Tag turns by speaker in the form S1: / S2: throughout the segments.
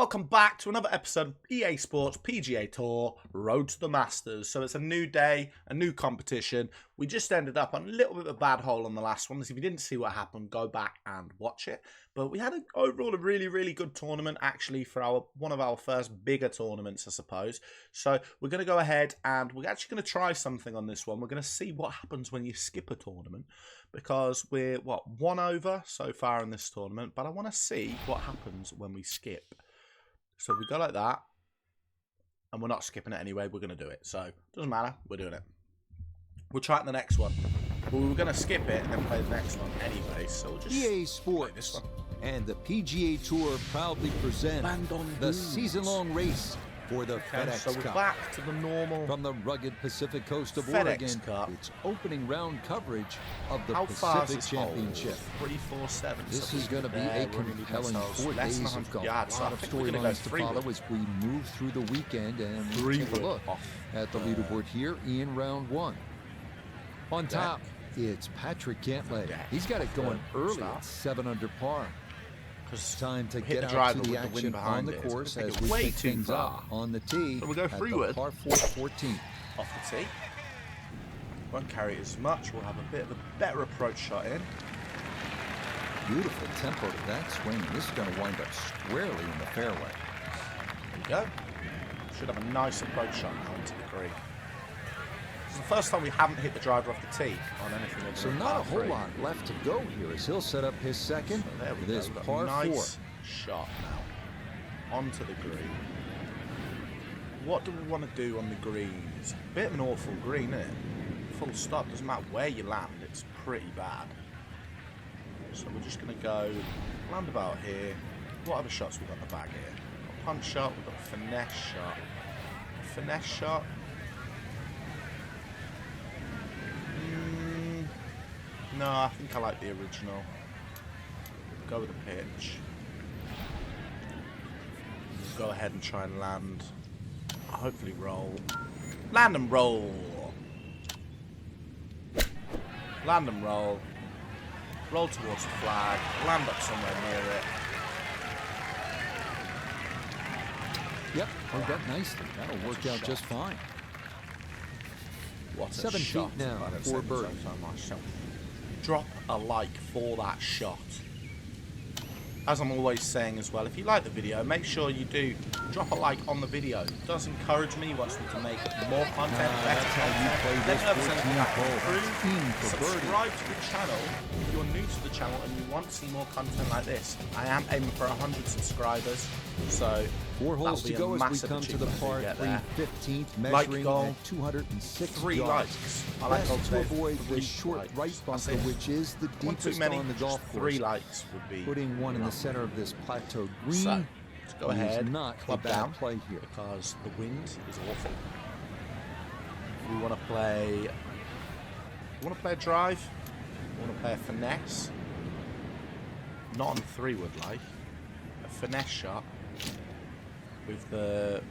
S1: welcome back to another episode of EA Sports PGA Tour Road to the Masters. So it's a new day, a new competition. We just ended up on a little bit of a bad hole on the last one. So if you didn't see what happened, go back and watch it. But we had overall a really good tournament, actually, for one of our first bigger tournaments, I suppose. So we're going to go ahead and we're actually going to try something on this one. We're going to see what happens when you skip a tournament, because we're, one over so far in this tournament. But I want to see what happens when we skip. So we go like that, and we're not skipping it anyway. We're going to do it. So it doesn't matter. We're doing it. We'll try it in the next one. But we were going to skip it and then play the next one anyway. So we'll just
S2: EA Sports
S1: play this one.
S2: And the PGA Tour proudly present the season-long race for the FedEx
S1: so we're
S2: Cup.
S1: back to the normal.
S2: From the rugged Pacific coast of
S1: FedEx
S2: Oregon,
S1: Cup.
S2: it's opening round coverage of the
S1: How far is
S2: Pacific
S1: this
S2: Championship.
S1: 347.
S2: This
S1: so
S2: is going to be a compelling 4 days of golf.
S1: Yards,
S2: A lot of storylines to follow as we move through the weekend, and we take a look at the leaderboard here in round one. On top, it's Patrick Cantlay. He's got it going early at 7 under par. It's time to get out to the action on the course as we pick things up on the tee
S1: so we'll go
S2: at the
S1: freeward.
S2: par 14.
S1: Off the tee. Won't carry it as much. We'll have a bit of a better approach shot in.
S2: Beautiful tempo to that swing. This is going to wind up squarely in the fairway.
S1: There we go. Should have a nice approach shot now onto the green. This is the first time we haven't hit the driver off the tee on anything.
S2: So not a whole lot left to go here as he'll set up his second.
S1: So there we
S2: this
S1: go.
S2: par
S1: Nice
S2: 4
S1: shot now onto the green. What do we want to do on the green? It's a bit of an awful green, isn't it? Full stop. Doesn't matter where you land, it's pretty bad. So we're just going to go land about here. What other shots we got in the bag here? We've got a punch shot. We've got a finesse shot. Finesse shot. No, I think I like the original. Go with the pitch. We'll go ahead and try and land. Hopefully roll. Land and roll. Land and roll. Roll towards the flag. Land up somewhere near it.
S2: Yep, worked out nicely. That'll work out just fine.
S1: What a
S2: 7
S1: shot.
S2: feet now for birdie.
S1: Drop a like for that shot. As I'm always saying as well, if you like the video, make sure you do drop a like on the video. It does encourage me, wants me to make more content, better content. Let me know if there's anything I can improve. Subscribe to the channel if you're new to the channel and you want to see more content like this. I am aiming for 100 subscribers, so
S2: 4 holes to go as we come to the par 3 15th, measuring at 206
S1: 3
S2: yards.
S1: likes. I like
S2: Best to avoid the short
S1: likes.
S2: right bunker, which is the deepest on the golf course.
S1: 3 likes would be
S2: putting one in the center of this plateau green.
S1: So, let's go ahead,
S2: not
S1: club
S2: a bad
S1: down
S2: play here
S1: because the wind is awful. We want to play. We want to play a drive. We want to play a finesse. Not on 3 would like a finesse shot with the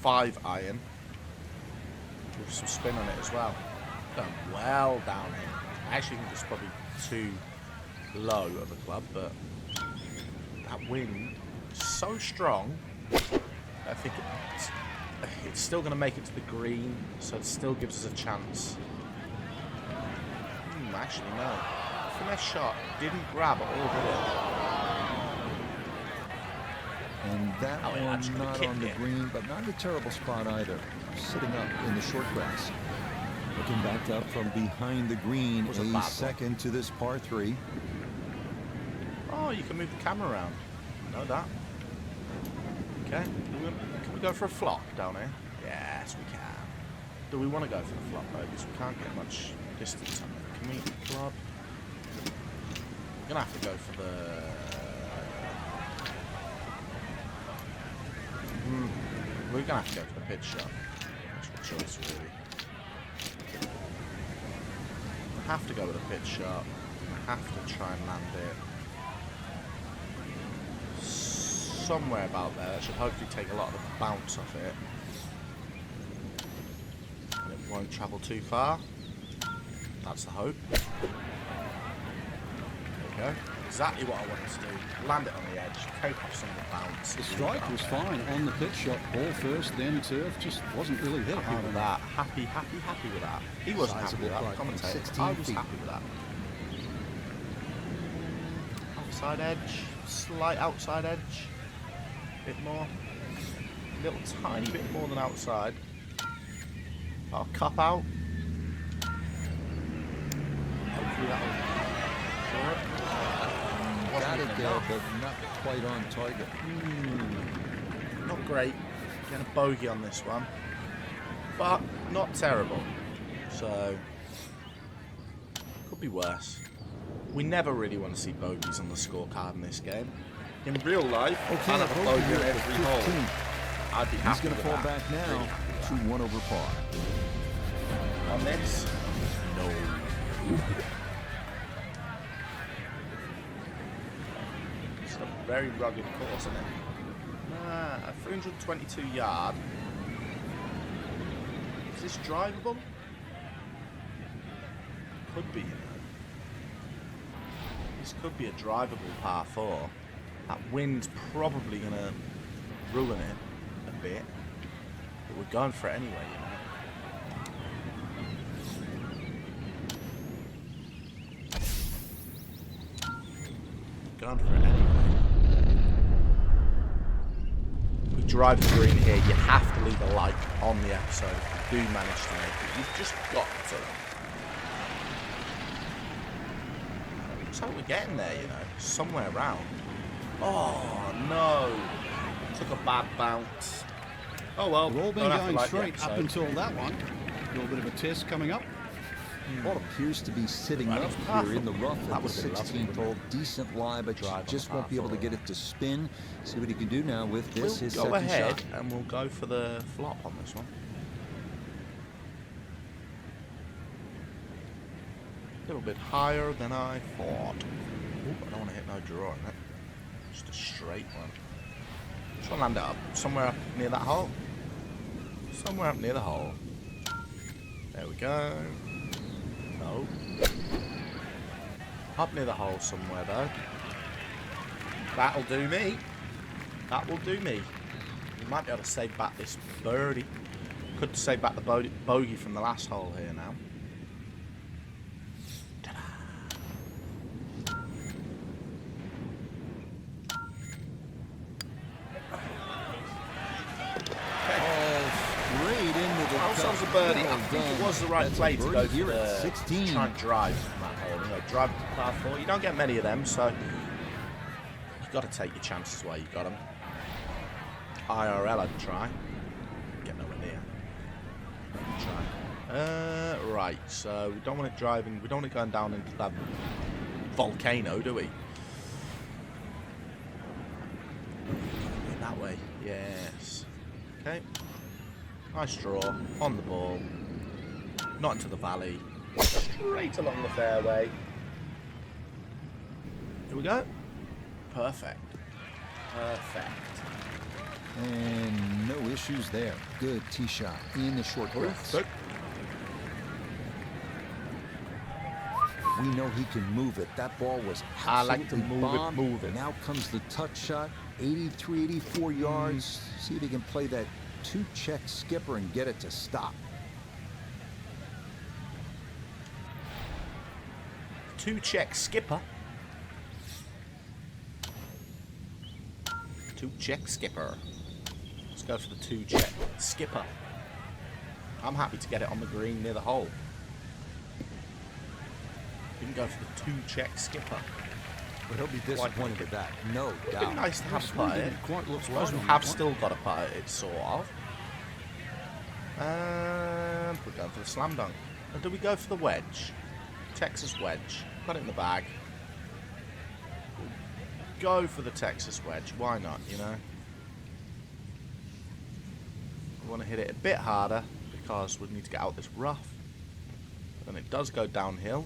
S1: 5 iron with some spin on it as well. Done well down here. I actually think it's probably too low of a club, but that wind is so strong. I think it's still going to make it to the green, so it still gives us a chance. Actually, no. Finesse shot didn't grab at all, did it?
S2: And that one not on the green, but not in a terrible spot either. Sitting up in the short grass. Looking backed up from behind the green, a second to this par 3.
S1: Oh, you can move the camera around. Know that. Okay. Can we go for a flop down here? Yes, we can. Do we want to go for the flop though? Because we can't get much distance on it. Can we club? We're gonna have to go for the. We're gonna have to go for the pitch shot. That's your choice, really. I have to go with a pitch shot. I have to try and land it somewhere about there. That should hopefully take a lot of the bounce off it. And it won't travel too far. That's the hope. we go. Exactly what I wanted to do. Land it on the edge, take off some of the bounce.
S3: The strike was fine on the pitch shot. Ball first, then turf. Just wasn't really hit.
S1: Happy with that. Happy with that. He wasn't happy with that. Commentator. I was happy with that. Outside edge. Slight outside edge. Bit more. Little tiny bit more than outside. I'll cup out. Hopefully that'll do it.
S2: Got it there, but not quite on target.
S1: Not great. Getting a bogey on this one. But not terrible. So, could be worse. We never really want to see bogeys on the scorecard in this game. In real life, I'd have a bogey on every hole. I'd be happy.
S2: He's going to fall back now to 1 over par.
S1: On this, no. It's a very rugged course, isn't it? 322 yard. Is this drivable? Could be, you know. This could be a drivable par 4. That wind's probably going to ruin it a bit. But we're going for it anyway, you know. Going for it anyway. We drive the green here. You have to leave a like on the episode if you do manage to make it. You've just got to. Looks like we're getting there, you know. Somewhere around. Oh, no. Took a bad bounce. Oh, well.
S3: We've all been going straight up until that one. A little bit of a test coming up.
S2: Ball appears to be sitting up here in the rough at the 16th hole. Decent lie, but you just won't be able to get it to spin. See what he can do now with this, his second shot.
S1: We'll go ahead and we'll go for the flop on this one. A little bit higher than I thought. Ooh, I don't want to hit no draw on it. Just a straight one. Just want to land it up somewhere up near that hole. Somewhere up near the hole. There we go. No. Up near the hole somewhere though. That'll do me. That will do me. We might be able to save back this birdie. Could save back the bogey from the last hole here now. Ourselves a birdie. I think it was the right play to go for the 16. Try and drive from that hole. You know, drive to the par 4. You don't get many of them, so you've got to take your chances while you've got them. IRL, I'd try. Get nowhere near. Try. Right. So we don't want it driving. We don't want it going down into that volcano, do we? That way. Yes. Okay. Nice draw, on the ball, not into the valley, straight along the fairway. Here we go. Perfect. Perfect.
S2: And no issues there. Good tee shot in the short grass. We know he can move it. That ball was absolutely bombed.
S1: Move it.
S2: Now comes the touch shot, 83, 84 yards. See if he can play that 2-check skipper and get it to stop.
S1: 2-check skipper. 2-check skipper. Let's go for the 2-check skipper. I'm happy to get it on the green near the hole. We can go for the 2-check skipper.
S2: But he'll be disappointed with that, no doubt.
S1: It'd be nice to have a putt it. We have still got a putt it, sort of. And we're going for the slam dunk. Or do we go for the wedge? Texas wedge. Got it in the bag. Go for the Texas wedge. Why not, you know? We want to hit it a bit harder because we need to get out this rough. And it does go downhill.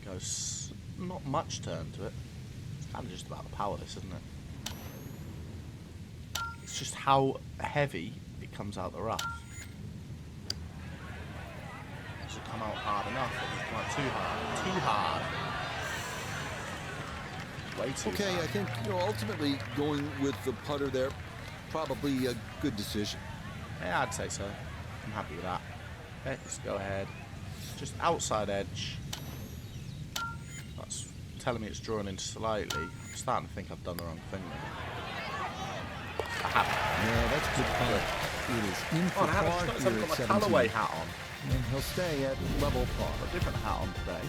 S1: Goes not much turn to it. It's kind of just about the power, this, isn't it? It's just how heavy it comes out the rough. Does it come out hard enough? It doesn't come out too hard. Too hard. Way too
S2: Okay,
S1: hard.
S2: I think, ultimately going with the putter there, probably a good decision.
S1: Yeah, I'd say so. I'm happy with that. Okay, let's go ahead. Just outside edge. That's telling me it's drawn in slightly. I'm starting to think I've done the wrong thing there. I haven't.
S2: Yeah, that's good putt. It is in for
S1: Oh, I haven't
S2: par
S1: got
S2: here
S1: my
S2: at 17.
S1: Callaway hat on.
S2: And he'll stay at level par.
S1: A different hat on today.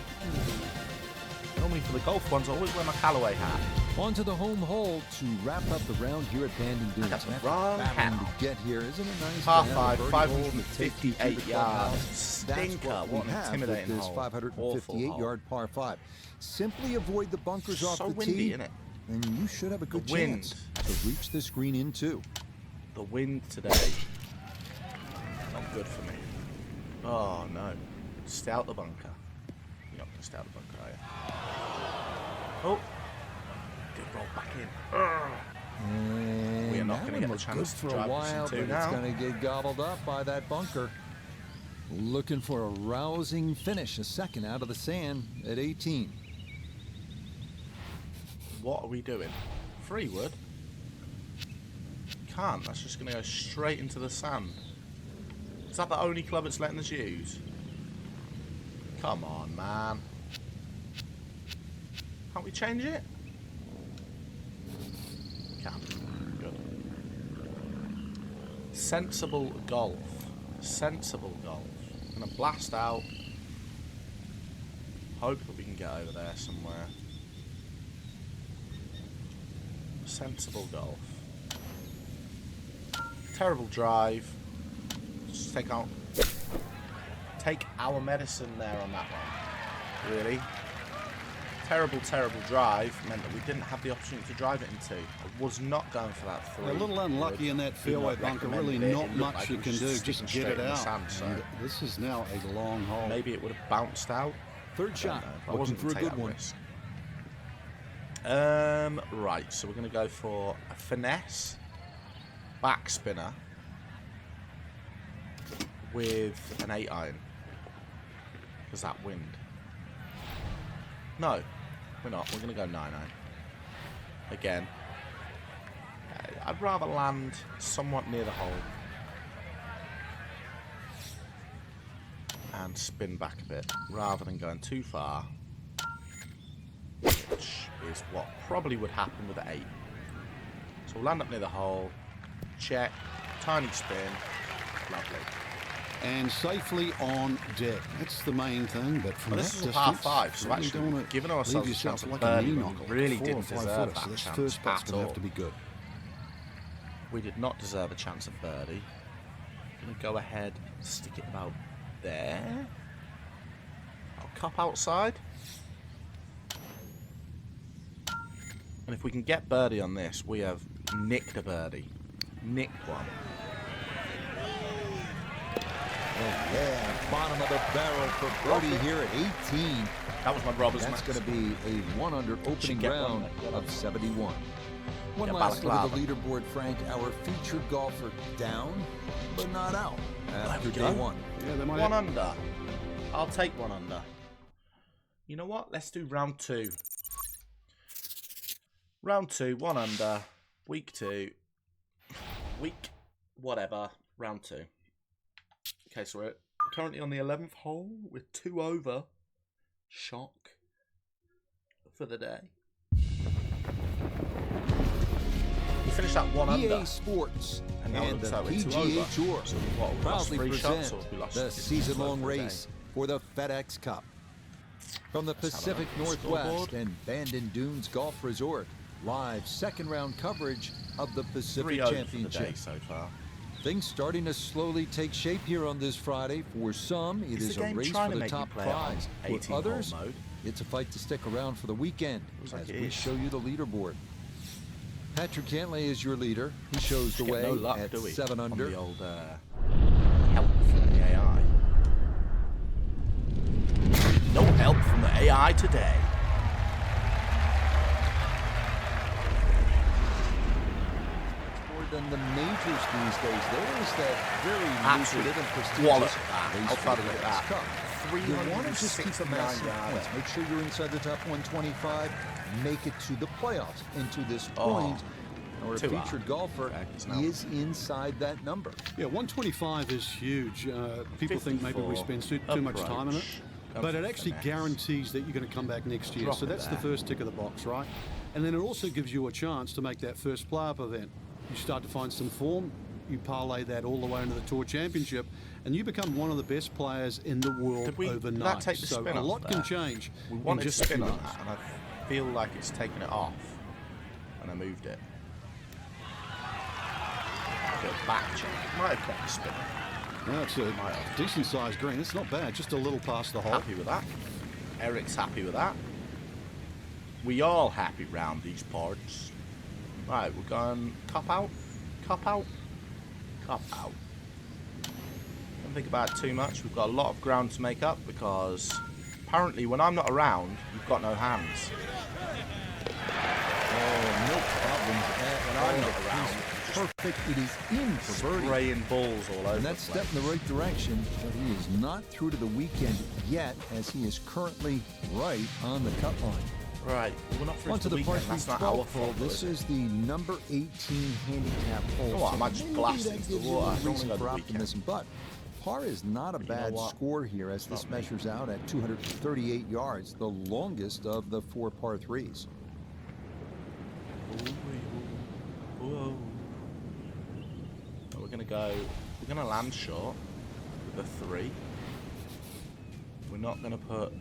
S1: Normally for the golf ones, I always wear my Callaway hat.
S2: On to the home hole to wrap up the round here at Bandon Dunes.
S1: got the
S2: After
S1: wrong
S2: battling
S1: hat.
S2: to get here, isn't it nice?
S1: Par
S2: to have a
S1: 5,
S2: birdie hole to take you to the
S1: 558 yards.
S2: clubhouse? That's
S1: Stinker.
S2: what
S1: What
S2: we
S1: an
S2: have with
S1: intimidating
S2: this
S1: hole.
S2: 558-yard par 5. Simply avoid the bunkers off
S1: So
S2: the
S1: windy,
S2: tee,
S1: isn't it?
S2: and you should have a good
S1: wind.
S2: chance to reach this green in two.
S1: The wind today. Not good for me. Oh no. Stay out the bunker. You're not going to stay out the bunker, are you? Oh. Good roll back in.
S2: And
S1: We are not
S2: that
S1: gonna
S2: one
S1: get the
S2: looked
S1: chance
S2: good
S1: to
S2: for a
S1: drive this
S2: while,
S1: into
S2: but
S1: now.
S2: it's going to get gobbled up by that bunker. Looking for a rousing finish, a second out of the sand at 18.
S1: What are we doing? Freewood? Can't. That's just going to go straight into the sand. Is that the only club it's letting us use? Come on, man. Can't we change it? Can. Good. Sensible golf. Sensible golf. Gonna blast out. Hope that we can get over there somewhere. Sensible golf. Terrible drive. Just take our medicine there on that one. Really? Terrible, terrible drive meant that we didn't have the opportunity to drive it into. I was not going for that three.
S3: A little unlucky in that fairway bunker. Really not much you can do. Just get it out. And this is now a long hole.
S1: Maybe it would have bounced out.
S2: Third shot.
S1: I
S2: Looking
S1: wasn't
S2: for a
S1: gonna take
S2: good
S1: that
S2: one.
S1: risk. Right, so we're going to go for a finesse back spinner with an 8-iron. Because that wind. No, we're not. We're going to go 9-iron. Again. I'd rather land somewhat near the hole. And spin back a bit, rather than going too far. Which is what probably would happen with the 8. So we'll land up near the hole. Check. Tiny spin. Lovely.
S3: And safely on deck. That's the main thing. But from
S1: Well,
S3: that
S1: this is a
S3: distance,
S1: par 5, so
S3: really
S1: actually
S3: don't
S1: we've given ourselves
S3: leave
S1: a chance
S3: yourself
S1: of
S3: like a
S1: birdie
S3: knee
S1: when we
S3: knocker,
S1: really
S3: 4 or
S1: didn't
S3: 5
S1: deserve
S3: footers.
S1: that
S3: So this
S1: chance
S3: first putt's
S1: at
S3: going to
S1: all.
S3: have to be good.
S1: We did not deserve a chance of birdie. Going to go ahead, stick it about there. I'll cup outside. And if we can get birdie on this, we have nicked a birdie. Nicked one.
S2: Oh, yeah, bottom of the barrel for birdie here at 18.
S1: That was my brother's
S2: That's
S1: match.
S2: going to be a 1-under opening
S1: get
S2: round
S1: one,
S2: of 71. One
S1: Yeah,
S2: last look at the
S1: balaclava.
S2: leaderboard, Frank. Our featured golfer down, but not out after
S1: we
S2: day
S1: go.
S2: one.
S3: Yeah, they might
S1: 1 under. I'll take 1 under. You know what? Let's do round 2. Round 2, 1 under. Week 2. Week whatever. Round 2. Okay, so we're currently on the 11th hole with 2 over. Shock for the day. We finished at 1 under.
S2: EA Sports
S1: And now it
S2: and the
S1: looks like we're 2
S2: PGA
S1: over.
S2: Tour
S1: So what, we lost
S2: proudly
S1: 3 shots
S2: present
S1: or we lost
S2: the
S1: 50
S2: season-long
S1: for the day?
S2: race for the FedEx Cup. From the
S1: Let's have a
S2: Pacific
S1: look at the
S2: Northwest
S1: scoreboard.
S2: and Bandon Dunes Golf Resort, live second-round coverage of the
S1: 3
S2: Pacific
S1: over for the day
S2: Championship.
S1: so far.
S2: Things starting to slowly take shape here on this Friday. For some, it
S1: Is
S2: is
S1: the
S2: a
S1: game
S2: race
S1: trying
S2: for
S1: to
S2: the
S1: make you
S2: top
S1: play it on
S2: prize.
S1: 18
S2: For
S1: hole
S2: others,
S1: mode?
S2: it's a fight to stick around for the weekend
S1: Looks like
S2: as
S1: it
S2: we
S1: is.
S2: show you the leaderboard. Patrick Cantlay is your leader. He shows the
S1: Get
S2: way
S1: no luck,
S2: at
S1: do we?
S2: 7
S1: On
S2: under.
S1: the old help from the AI. No help from the AI today.
S2: More than the majors these days. There is that very
S1: Absolute
S2: lucrative and
S1: wallet.
S2: prestigious race
S1: I'll try
S2: for
S1: to
S2: the
S1: get
S2: FedEx
S1: that.
S2: Cup. You want to just keep the
S1: 369
S2: massive
S1: yards.
S2: points. Make sure you're inside the top 125. Make it to the playoffs. And to this point, our featured golfer is inside that number.
S3: Yeah, 125 is huge. People think maybe we spend too much time on it. But it actually guarantees that you're going to come back next year. So that's the first tick of the box, right? And then it also gives you a chance to make that first play-up event. You start to find some form. You parlay that all the way into the Tour Championship, and you become one of the best players in the world overnight. So a lot can change in just a few months.
S1: And I feel like it's taken it off, and I moved it. A bit of back check. Might have kept the spin.
S3: No, it's a decent-sized green. It's not bad. Just a little past the hole.
S1: Happy with that. Eric's happy with that. We all happy round these parts. Right, we're going cop out, cop out, cop out. Don't think about it too much. We've got a lot of ground to make up because apparently when I'm not around, you've got no hands.
S2: Oh, no problems
S1: When I'm not around,
S2: perfect. It is in for birdie.
S1: spraying balls all over.
S2: And that's a step in the right direction, but he is not through to the weekend yet, as he is currently right on the cut line.
S1: Right, we're not through
S2: On
S1: to
S2: to
S1: the
S2: the par
S1: weekend.
S2: 3
S1: That's not our
S2: 12 hole.
S1: fault.
S2: This is the number 18 handicap hole.
S1: You know what, I might just
S2: Maybe
S1: blast
S2: that
S1: into
S2: gives
S1: the
S2: you a
S1: water. I
S2: little
S1: don't
S2: reason
S1: wanna go
S2: for
S1: to the weekend.
S2: optimism, but par is not a
S1: But you know
S2: bad
S1: what?
S2: score here, as this
S1: Not me.
S2: measures out at 238 yards, the longest of the 4 par 3s.
S1: Whoa. We're gonna land short with the 3. We're not gonna put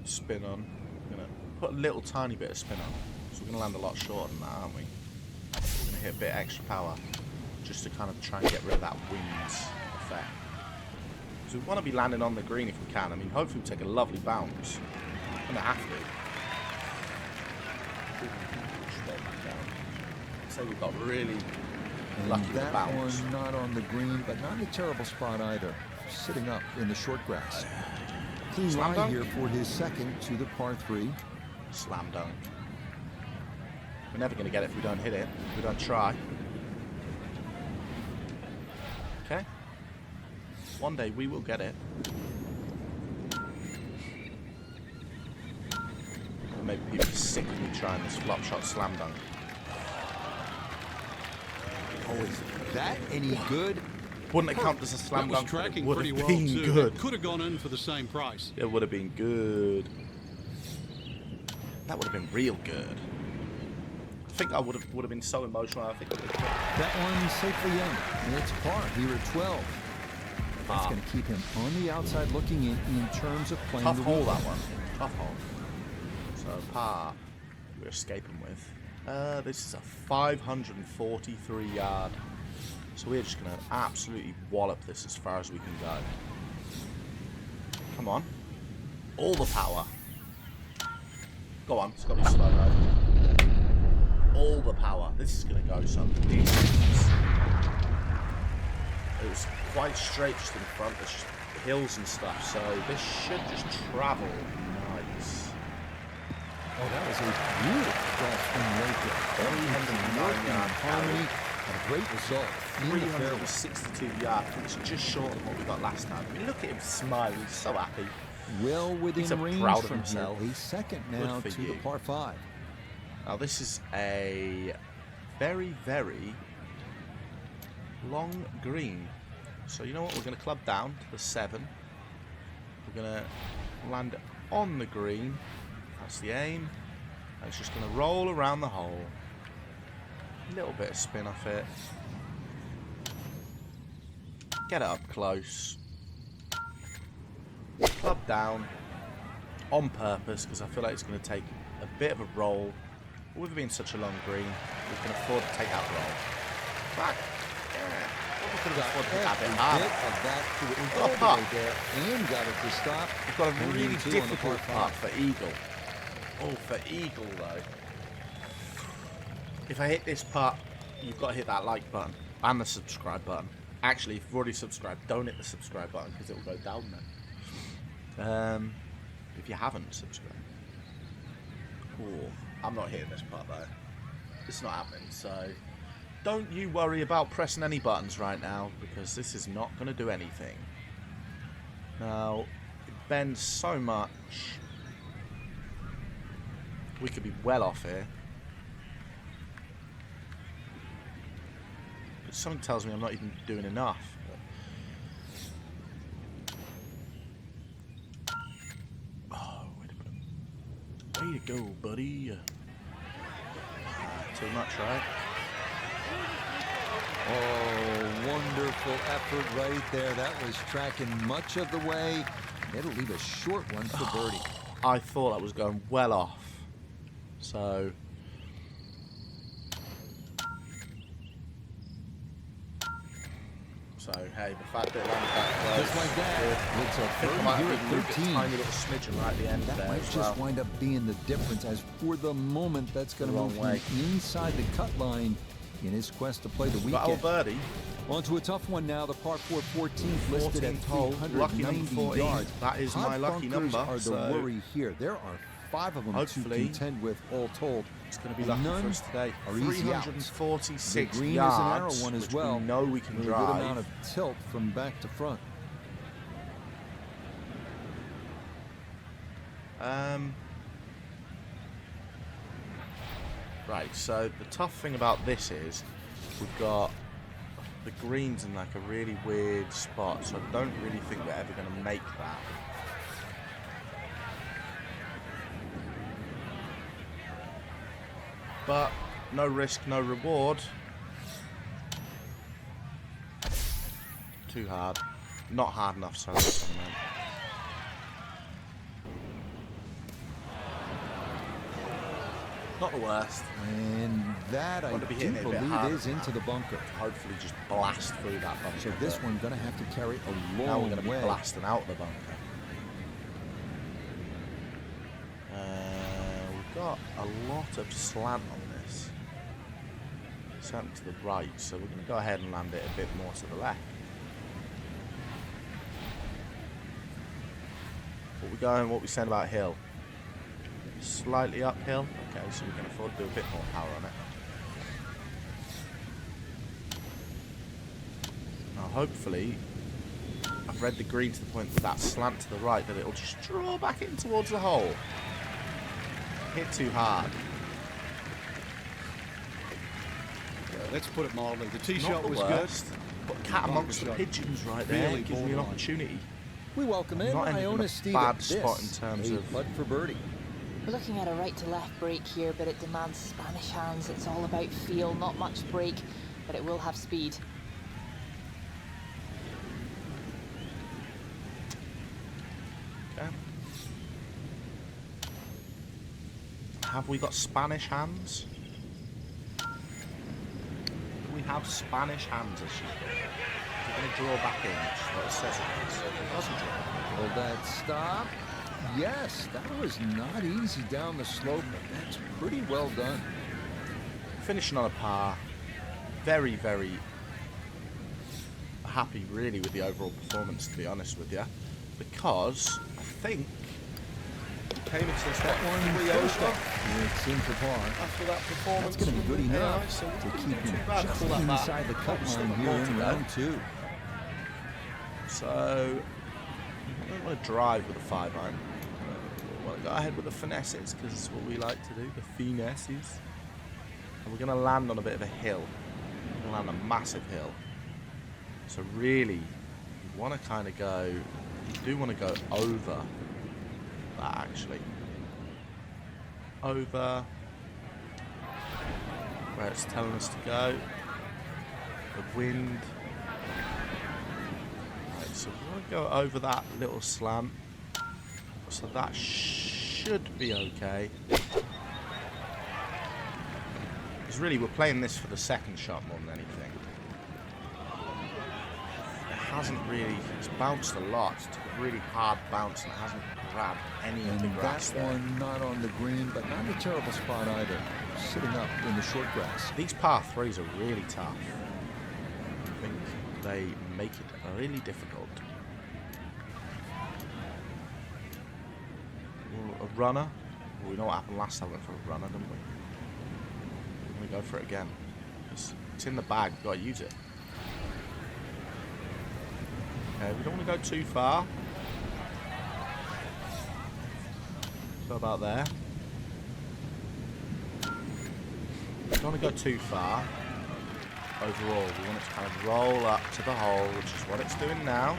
S1: spin on. We're gonna put a little tiny bit of spin on. So we're gonna land a lot shorter than that, aren't we? We're gonna hit a bit extra power just to kind of try and get rid of that wind effect. Because we want to be landing on the green if we can. I mean, hopefully we take a lovely bounce. We're gonna have to. Straight back down. So we got really lucky with the
S2: That
S1: bounce.
S2: one not on the green, but not in a terrible spot either. Sitting up in the short grass. Clean
S1: Slam
S2: lie
S1: dunk?
S2: here for his second to the par 3.
S1: Slam dunk. We're never going to get it if we don't hit it. If we don't try. Okay. One day we will get it. Or maybe people are sick of me trying this flop shot slam dunk.
S2: Oh, is that any good?
S1: Wouldn't it count as a slam
S3: That was
S1: dunk? but it
S3: tracking
S1: would
S3: pretty
S1: have
S3: well,
S1: been
S3: too.
S1: good.
S3: Could have gone in for the same price.
S1: It would have been good. That would have been real good. I think I would have been so emotional. I think it would have.
S2: That one safely in. And it's par here at 12. That's going to keep him on the outside looking in terms of playing
S1: Tough
S2: the
S1: hole,
S2: weekend.
S1: that one. Tough hole. So par we're escaping with. This is a 543 yard. So we're just going to absolutely wallop this as far as we can go. Come on. All the power. Go on, it's got to be slow though. All the power. This is going to go some distance. It was quite straight just in front. There's just hills and stuff, so this should just travel nice.
S2: Oh, that was a beautiful golf swing right there. Everything working in harmony. A great result. In the fairway.
S1: 362 yards, which is just short of what we got last time. I mean, look at him smiling. He's so happy.
S2: Well within
S1: He's
S2: range
S1: proud of
S2: from
S1: himself.
S2: here. A second now
S1: Good
S2: to
S1: for
S2: the
S1: you.
S2: par 5.
S1: Now, this is a very, very long green. So, you know what? We're going to club down to the 7. We're going to land on the green. That's the aim. And it's just going to roll around the hole. A little bit of spin off it. Get it up close. Club down on purpose because I feel like it's going to take a bit of a roll. But with it being such a long green, we can afford to take that roll. Back. Yeah. We could have afforded to hit that a bit harder.
S2: Of that to it
S1: Got a
S2: all the
S1: putt.
S2: way there and got it to stop.
S1: We've got a
S2: Only
S1: really
S2: 2 on the
S1: difficult
S2: par
S1: putt
S2: 5.
S1: for eagle. Oh, for eagle though. If I hit this putt, you've got to hit that like button and the subscribe button. Actually, if you've already subscribed, don't hit the subscribe button because it will go down then. If you haven't subscribed. Oh, I'm not hitting this putt though. It's not happening, so don't you worry about pressing any buttons right now because this is not going to do anything. Now, it bend so much. We could be well off here. But something tells me I'm not even doing enough. Oh, wait a minute. Way to go, buddy. Too much, right?
S2: Oh, wonderful effort right there. That was tracking much of the way. It'll leave a short one for birdie.
S1: I thought that was going well off. So... hey, the fact that it landed that close...
S2: Just like that. It's a birdie here at 13.
S1: A tiny little smidgen right at the end
S2: That
S1: there
S2: might
S1: as
S2: just
S1: well.
S2: wind up being the difference, as for the moment, that's going to move him inside the cut line in his quest to play the weekend.
S1: Got old birdie.
S2: On to a tough one now. The par 4 14th listed at
S1: 14th, lucky number
S2: 390
S1: 14.
S2: yards.
S1: That is my lucky
S2: bunkers
S1: number.
S2: Are the worry here? There are 5 of them
S1: hopefully
S2: to contend with, all told.
S1: It's going to be lucky for us today.
S2: Are easy
S1: 346
S2: the green
S1: yards,
S2: is an narrow one as
S1: which
S2: well.
S1: we know we can
S2: with
S1: drive.
S2: a good amount of tilt from back to front.
S1: Right, so the tough thing about this is we've got the greens in like a really weird spot, so I don't really think we're ever going to make that. But no risk, no reward. Too hard. Not hard enough, sorry. Not the worst.
S2: And that, I do believe, is into the bunker.
S1: Hopefully just blast through that bunker.
S2: So this one going to have to carry a long way.
S1: Now we're going to be blasting out the bunker. We've got a lot of slant on this. Certainly to the right, so we're going to go ahead and land it a bit more to the left. What we saying about hill? Slightly uphill. Okay, so we can afford to do a bit more power on it. Now hopefully I've read the green to the point with that slant to the right that it'll just draw back in towards the hole. Hit too hard.
S3: Let's put it mildly. The tee shot was
S1: worst,
S3: good.
S1: But cat amongst the pigeons right there
S3: Really
S1: gives me an opportunity.
S2: We welcome in Iona Stevens.
S1: Bad spot in terms of
S2: putt for birdie.
S4: We're looking at a right to left break here, but it demands Spanish hands. It's all about feel, not much break, but it will have speed.
S1: Okay. Have we got Spanish hands? Do we have Spanish hands this year? Is it going to draw back in? Which is what it says it is. It doesn't draw.
S2: Will that stop? Yes, that was not easy down the slope, but that's pretty well done.
S1: Finishing on a par. Very, very happy really with the overall performance, to be honest with you. Because I think we came into this one 3 over.
S2: It's in for par.
S1: After that performance.
S2: That's going to be good enough
S1: so
S2: to keep him
S1: bad.
S2: just inside the cut line here in round 2.
S1: So I don't want to drive with a 5-iron. I want to go ahead with the finesses because it's what we like to do, the finesses. And we're going to land on a bit of a hill. We're going to land a massive hill. So really, you want to kind of go, you do want to go over that actually. Over where it's telling us to go. The wind. Right, so we want to go over that little slant. So that should be okay. Because really we're playing this for the second shot more than anything. It hasn't really, it's bounced a lot. It's a really hard bounce and it hasn't grabbed any of the grass
S2: that one not on the green, but not a terrible spot either. Sitting up in the short grass.
S1: These par 3s are really tough. I think they make it really difficult. A runner. Well, we know what happened last time we went for a runner, didn't we? We're going to go for it again. It's in the bag, we've got to use it. Okay, we don't want to go too far. Go about there. Don't want to go too far. Overall, we want it to kind of roll up to the hole, which is what it's doing now.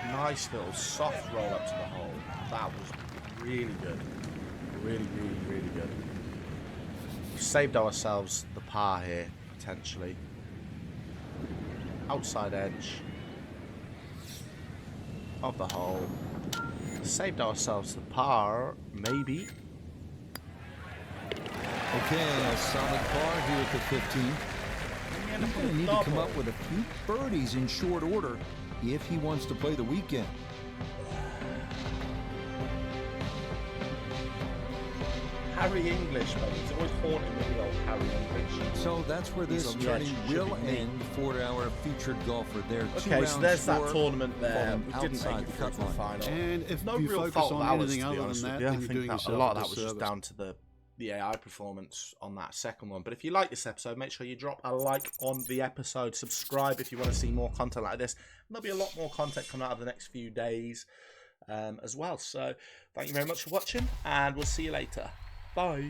S1: Nice little soft roll up to the hole. That was really good. Really, really, really good. We've saved ourselves the par here, potentially. Outside edge of the hole. Saved ourselves the par, maybe.
S2: Okay, a solid par here at the 15th. He's going to need to come up with a few birdies in short order if he wants to play the weekend.
S1: Harry English, but he's always haunting me, the old Harry English.
S2: So that's where this tourney will end for our featured golfer there.
S1: Okay, so there's that tournament there. We didn't make it through to the final.
S3: And if
S1: no
S3: you
S1: real
S3: focus
S1: fault of
S3: on
S1: ours,
S3: anything
S1: to be
S3: other
S1: honest
S3: than
S1: with
S3: that,
S1: you. I
S3: then you're
S1: think
S3: doing
S1: that a
S3: yourself
S1: lot of
S3: a
S1: that was just
S3: disservice.
S1: down to the AI performance on that second one. But if you like this episode, make sure you drop a like on the episode. Subscribe if you want to see more content like this. There'll be a lot more content coming out of the next few days as well. So thank you very much for watching, and we'll see you later. Bye.